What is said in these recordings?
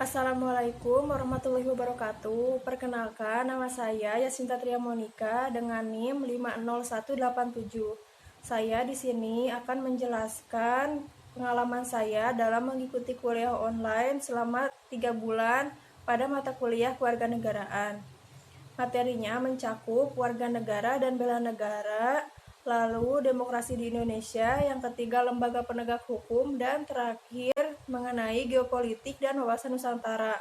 Assalamualaikum warahmatullahi wabarakatuh. Perkenalkan, nama saya Yasinta Tria Monika dengan NIM 50187. Saya di sini akan menjelaskan pengalaman saya dalam mengikuti kuliah online selama 3 bulan pada mata kuliah kewarganegaraan. Materinya mencakup warga negara dan bela negara, lalu demokrasi di Indonesia, yang ketiga lembaga penegak hukum, dan terakhir mengenai geopolitik dan wawasan Nusantara.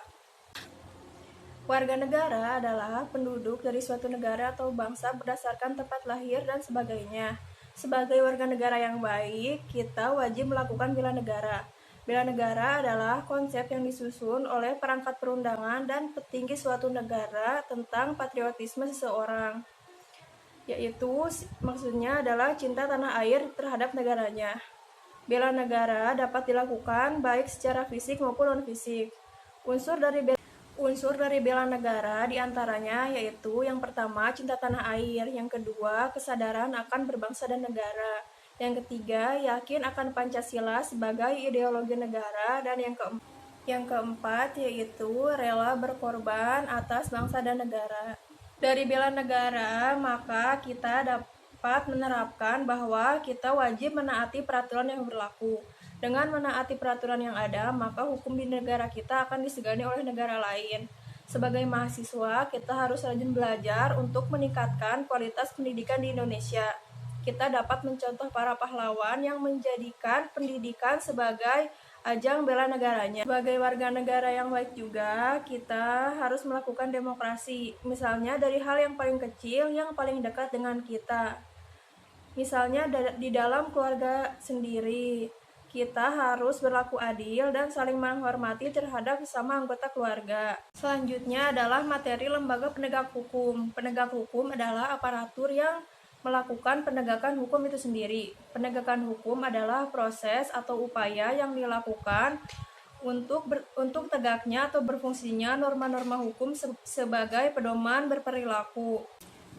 Warga negara adalah penduduk dari suatu negara atau bangsa berdasarkan tempat lahir dan sebagainya. Sebagai warga negara yang baik, kita wajib melakukan bela negara. Bela negara adalah konsep yang disusun oleh perangkat perundangan dan petinggi suatu negara tentang patriotisme seseorang, yaitu maksudnya adalah cinta tanah air terhadap negaranya. Bela negara dapat dilakukan baik secara fisik maupun non-fisik. Unsur dari bela negara diantaranya yaitu yang pertama cinta tanah air, yang kedua kesadaran akan berbangsa dan negara, yang ketiga yakin akan Pancasila sebagai ideologi negara, dan yang keempat yaitu rela berkorban atas bangsa dan negara. Dari bela negara maka kita dapat menerapkan bahwa kita wajib menaati peraturan yang berlaku. Dengan menaati peraturan yang ada, maka hukum di negara kita akan disegani oleh negara lain. Sebagai mahasiswa, kita harus rajin belajar untuk meningkatkan kualitas pendidikan di Indonesia. Kita dapat mencontoh para pahlawan yang menjadikan pendidikan sebagai ajang bela negaranya. Sebagai warga negara yang baik juga, kita harus melakukan demokrasi. Misalnya dari hal yang paling kecil, yang paling dekat dengan kita. Misalnya di dalam keluarga sendiri, kita harus berlaku adil dan saling menghormati terhadap sesama anggota keluarga. Selanjutnya adalah materi lembaga penegak hukum. Penegak hukum adalah aparatur yang melakukan penegakan hukum itu sendiri. Penegakan hukum adalah proses atau upaya yang dilakukan untuk tegaknya atau berfungsinya norma-norma hukum sebagai pedoman berperilaku.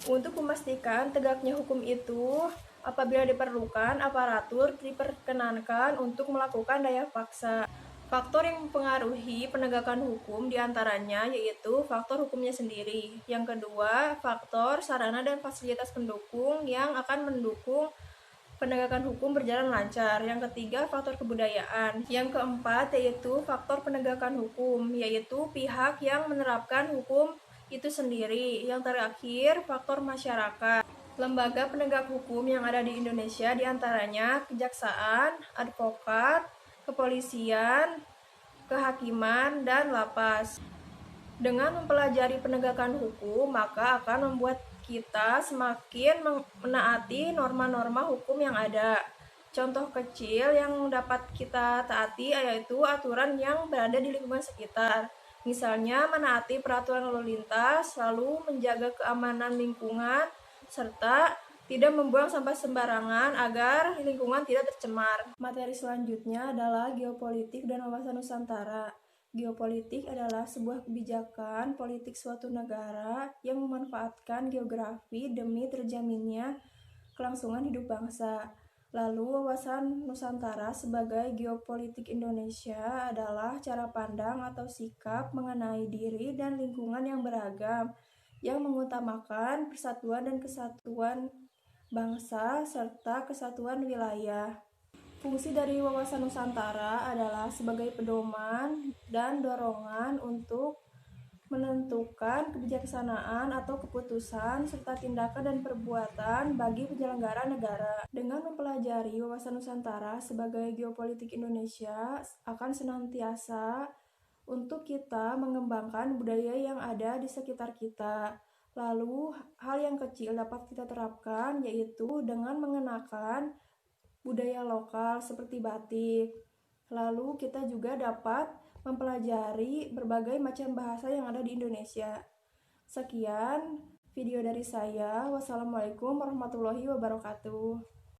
Untuk memastikan tegaknya hukum itu, apabila diperlukan, aparatur diperkenankan untuk melakukan daya paksa. Faktor yang mempengaruhi penegakan hukum diantaranya yaitu faktor hukumnya sendiri. Yang kedua, faktor sarana dan fasilitas pendukung yang akan mendukung penegakan hukum berjalan lancar. Yang ketiga, faktor kebudayaan. Yang keempat yaitu faktor penegakan hukum, yaitu pihak yang menerapkan hukum itu sendiri. Yang terakhir, faktor masyarakat. Lembaga penegak hukum yang ada di Indonesia diantaranya kejaksaan, advokat, kepolisian, kehakiman, dan lapas. Dengan mempelajari penegakan hukum, maka akan membuat kita semakin menaati norma-norma hukum yang ada. Contoh kecil yang dapat kita taati yaitu aturan yang berada di lingkungan sekitar. Misalnya menaati peraturan lalu lintas, lalu menjaga keamanan lingkungan, serta tidak membuang sampah sembarangan agar lingkungan tidak tercemar. Materi selanjutnya adalah geopolitik dan wawasan Nusantara. Geopolitik adalah sebuah kebijakan politik suatu negara yang memanfaatkan geografi demi terjaminnya kelangsungan hidup bangsa. Lalu wawasan Nusantara sebagai geopolitik Indonesia adalah cara pandang atau sikap mengenai diri dan lingkungan yang beragam, yang mengutamakan persatuan dan kesatuan bangsa serta kesatuan wilayah. Fungsi dari wawasan Nusantara adalah sebagai pedoman dan dorongan untuk menentukan kebijaksanaan atau keputusan serta tindakan dan perbuatan bagi penyelenggara negara. Dengan mempelajari wawasan Nusantara sebagai geopolitik Indonesia akan senantiasa untuk kita mengembangkan budaya yang ada di sekitar kita. Lalu hal yang kecil dapat kita terapkan yaitu dengan mengenakan budaya lokal seperti batik. Lalu kita juga dapat mempelajari berbagai macam bahasa yang ada di Indonesia. Sekian video dari saya. Wassalamualaikum warahmatullahi wabarakatuh.